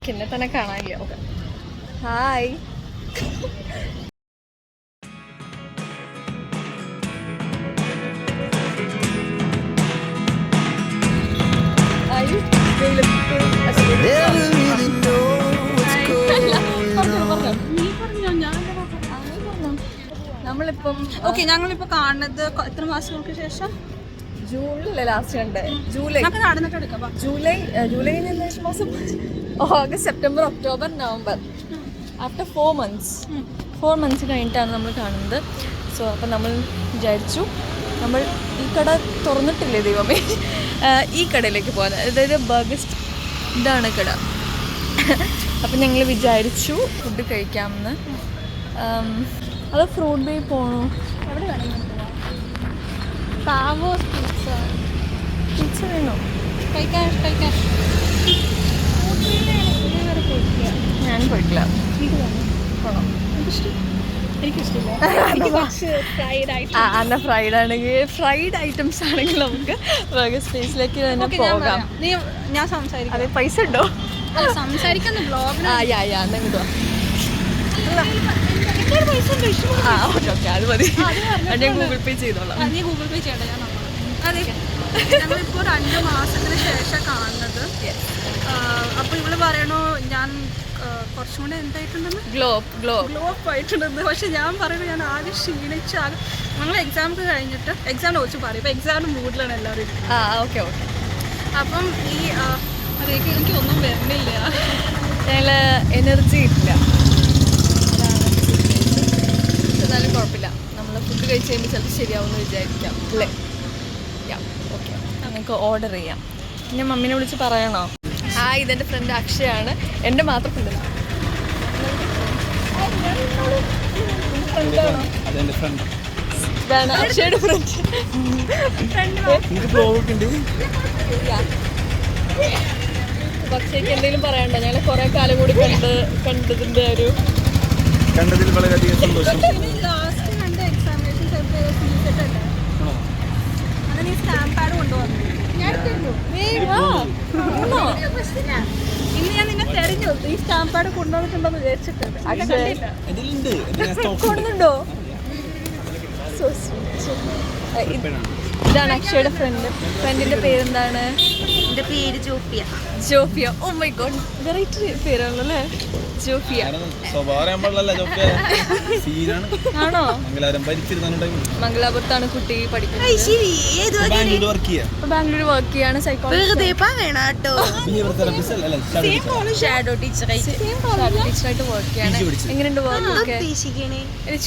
എനിക്ക് എന്നെ തന്നെ കാണാനില്ല. Okay, hi. നമ്മളിപ്പം ഞങ്ങളിപ്പോ കാണുന്നത് എത്ര മാസങ്ങൾക്ക് ശേഷം? ജൂണിലല്ലേ ലാസ്റ്റ് കണ്ടേ? ജൂലൈ മാസം, August, September, October, November. After 4 months കഴിഞ്ഞിട്ടാണ് നമ്മൾ കാണുന്നത്. സോ അപ്പം നമ്മൾ വിചാരിച്ചു നമ്മൾ ഈ കട തുറന്നിട്ടില്ലേ ദൈവമേ, ഈ കടയിലേക്ക് പോകാൻ, അതായത് ബർഗസ്റ്റ്, ഇതാണ് കട. അപ്പം ഞങ്ങൾ വിചാരിച്ചു ഫുഡ് കഴിക്കാമെന്ന്. അത് ഫ്രൂട്ട് ബേ പോകണോ? എവിടെ വേണമെങ്കിലും പാവോസ് പിസ്സ വേണോ? കഴിക്കാൻ ഞാൻ പോയിട്ടില്ല. പോകണം. അന്ന ഫ്രൈഡ് ആണെങ്കിൽ, ഫ്രൈഡ് ഐറ്റംസ് ആണെങ്കിൽ നമുക്ക് ബർഗർ സ്പേസിലേക്ക് തന്നെ പോകാം. ഞാൻ സംസാരിക്കാം. അതെ, പൈസ ഉണ്ടോ? സംസാരിക്കുന്ന ബ്ലോഗ് എന്തെങ്കിലും അത് മതി. ഞാൻ ഗൂഗിൾ പേ ചെയ്തോളാം. നീ ഗൂഗിൾ പേ ചെയ്യണ്ട, ഞാൻ അതെ. ഞങ്ങളിപ്പോൾ 2 മാസത്തിന് ശേഷം കാണുന്നത്. അപ്പോൾ ഇവള് പറയണോ ഞാൻ കുറച്ചും കൂടെ എന്തായിട്ടുണ്ടെന്ന്, ഗ്ലോപ്പ് ആയിട്ടുണ്ടെന്ന്. പക്ഷെ ഞാൻ പറയുന്നത് ഞാൻ ആകെ ക്ഷീണിച്ച്, ഞങ്ങൾ എക്സാമൊക്കെ കഴിഞ്ഞിട്ട് എക്സാമിനെ കുറിച്ച് പറയും. ഇപ്പം എക്സാമിൻ്റെ മൂഡിലാണ് എല്ലാവരും. ഓക്കെ. അപ്പം ഈ അതിലേക്ക് എനിക്കൊന്നും വരുന്നില്ല, ഞങ്ങൾ എനർജി ഇല്ല. എന്നാലും കുഴപ്പമില്ല, നമ്മൾ ഫുഡ് കഴിച്ച് കഴിയുമ്പോൾ ചിലപ്പോൾ ശരിയാവുമെന്ന് വിചാരിക്കാം അല്ലേ? ഓക്കെ, നമുക്ക് ഓർഡർ ചെയ്യാം. പിന്നെ മമ്മീനെ വിളിച്ച് പറയണോ? ഇതെൻ്റെ ഫ്രണ്ട് അക്ഷയാണ്. എൻ്റെ മാത്രം ഫ്രണ്ട് ഇതാണ് അക്ഷയുടെ ഫ്രണ്ട്. പക്ഷേക്ക് എന്തെങ്കിലും പറയണ്ടോ? ഞങ്ങൾ കുറേ കാലം കൂടി കണ്ടതിൻ്റെ ഒരു കണ്ടതിൽ വളരെയധികം സന്തോഷം. ഇന്ന് ഞാൻ നിന്നെ തെരഞ്ഞു, ഈ സ്റ്റാമ്പ് പാഡ് കൊണ്ടുവന്നിട്ടുണ്ടോന്ന് വിചാരിച്ചിട്ടുണ്ട്. കൊണ്ടുണ്ടോ? ഇതാണ് അക്ഷയുടെ ഫ്രണ്ടിന്റെ പേരെന്താണ്? എന്റെ പേര് ജോഫിയ. ഓ മൈ ഗോഡ്, വെറൈറ്റി പേരാണല്ലോ അല്ലേ? ജോഫിയ. ആണോ? മംഗലാപുരത്താണ് കുട്ടി പഠിക്കുന്നത്. ബാംഗ്ലൂർ വർക്ക് ചെയ്യാണ്. ഷാഡോ ടീച്ചറായിട്ട് വർക്ക് ചെയ്യാണ്. എങ്ങനെയുണ്ട് വർക്ക് ഒക്കെ?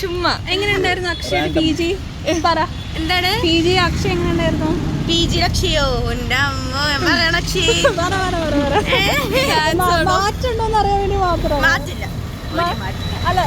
ചുമ്മാ. എങ്ങനെയുണ്ടായിരുന്നു അക്ഷയ PG? പറ, എന്താണ് PG അക്ഷയ എങ്ങനെയുണ്ടായിരുന്നു? PG അക്ഷയോ എന്റെ അമ്മ മാറ്റുണ്ടോന്ന് അറിയാൻ വേണ്ടി മാത്രം. മാറ്റില്ല, അല്ല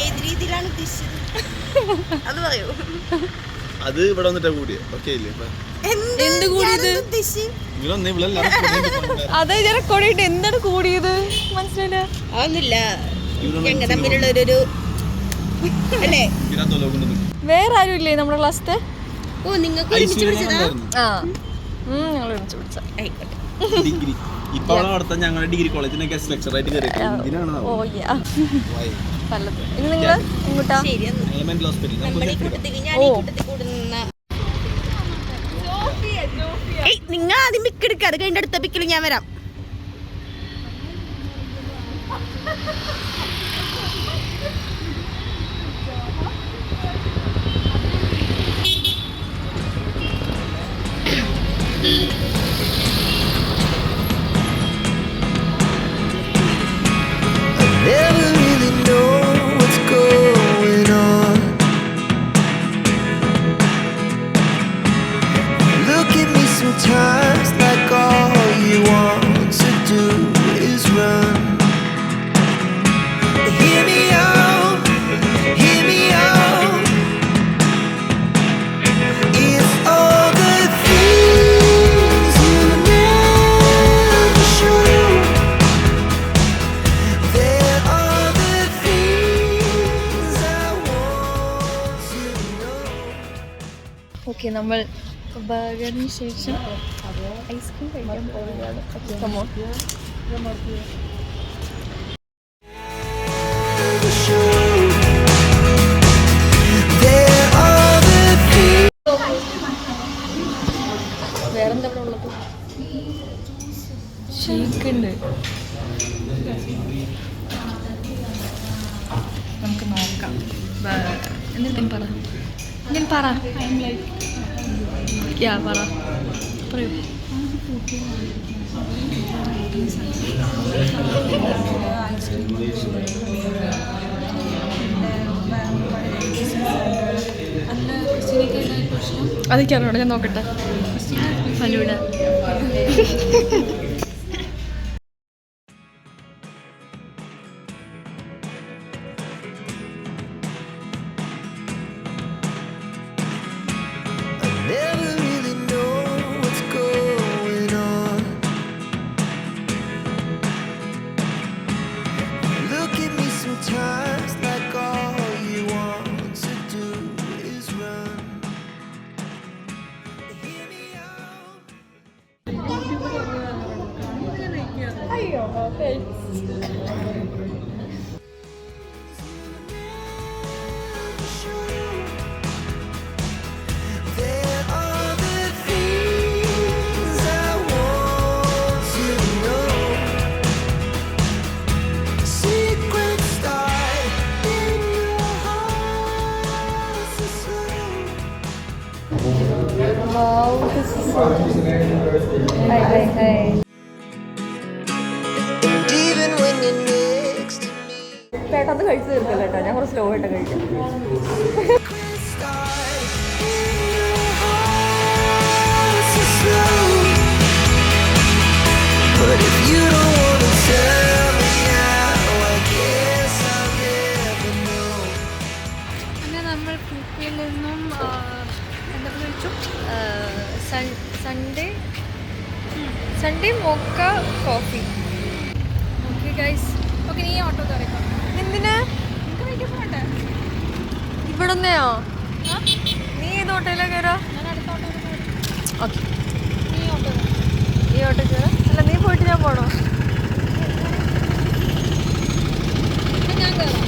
ഏത് രീതിയിലാണ് ഉദ്ദേശിച്ചത് അത് പറയൂ. അത് ഇവിടെ വന്നിട്ടാ കൂടിയ. എന്ത് കൂടിയത്? അതെ, ഞാൻ റെക്കോർഡ് എന്താണ് കൂടിയത് മനസ്സിലായില്ല. അതൊന്നുമില്ല, ഞങ്ങൾ തമ്മിലുള്ളൊരു അല്ലേ? വേറെ ആരും ഇല്ലേ നമ്മുടെ ക്ലാസ്സിലെ? ഓ, നിങ്ങൾക്ക് ഒരുമിച്ച് പിടിച്ചതാ? ഞങ്ങൾ ഒരുമിച്ച് പിടിച്ച. ഞങ്ങളുടെ ഡിഗ്രി കോളേജിന്റെ ഗസ്റ്റ് ലെക്ചർ ആയിട്ട് ഇനി നിങ്ങൾ എങ്ങോട്ടാ? നിങ്ങൾ ആദ്യം പിക്ക് എടുക്കുക, അത് കഴിഞ്ഞ അടുത്ത പിക്കിൽ ഞാൻ വരാം. Never really know what's going on. Look at me sometimes like all you want to do is run. Hear me out, hear me out. It's all the things you never show. Okay, നമ്മൾ ബർഗറിന് ശേഷം ice cream കഴിക്കാൻ പോവുകയാണ്. Come on. വേറെന്താ ഇവിടെ ഉള്ളത്? Shake ഉണ്ട്. നമുക്ക് നോക്കാം. എന്തെങ്കിലും പറ, എന്തെങ്കിലും പറ. പറ, പറയൂ. അതൊക്കെ അറിയണം, ഞാൻ നോക്കട്ടെ. Falooda. Never really know what's going on. Look at me sometimes like all you want to do is run. Hear me out. അയ്യോ There are the things I want to know. Secrets start in your heart so slow. Wow, this is so Hi. Even when you're next to me. ചേട്ടാ അത് കഴിച്ചു തീർക്കല്ലോ കേട്ടോ, ഞാൻ കുറച്ച് slow ആയിട്ട് കഴിക്കും. Secrets start in your heart so slow. But if you don't wanna tell me now, I guess I'll never know. അങ്ങനെ നമ്മൾ കുപ്പിയിൽ നിന്നും എന്തൊക്കെ കഴിച്ചു? Sunday mocha coffee. Okay guys. Okay, നീ ഓട്ടോ കയറിക്കോ. എന്തിനാ നിനക്ക് വൈകിട്ട് പോകണ്ടേ? ഇവിടെ നിന്നെയോ? ആ, നീ ഏത് ഓട്ടോയിലാണ് കയറാ? ഞാൻ അടുത്ത ഓട്ടോ കയറി. ഓക്കെ, നീ ഓട്ടോ കയറി. ഈ ഓട്ടോ കയറാം. അല്ല, നീ പോയിട്ട് ഞാൻ പോണോ? ഞാൻ കയറാം.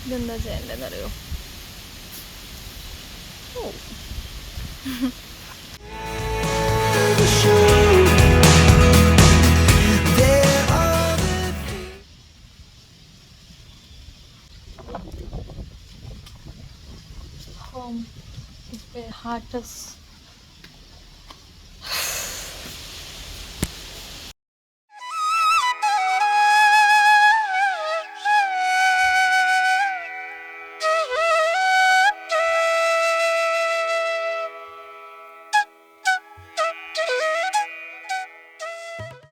ഇതെന്താ ചെയ്യേണ്ടതെന്നറിയോ? Home is where heart is.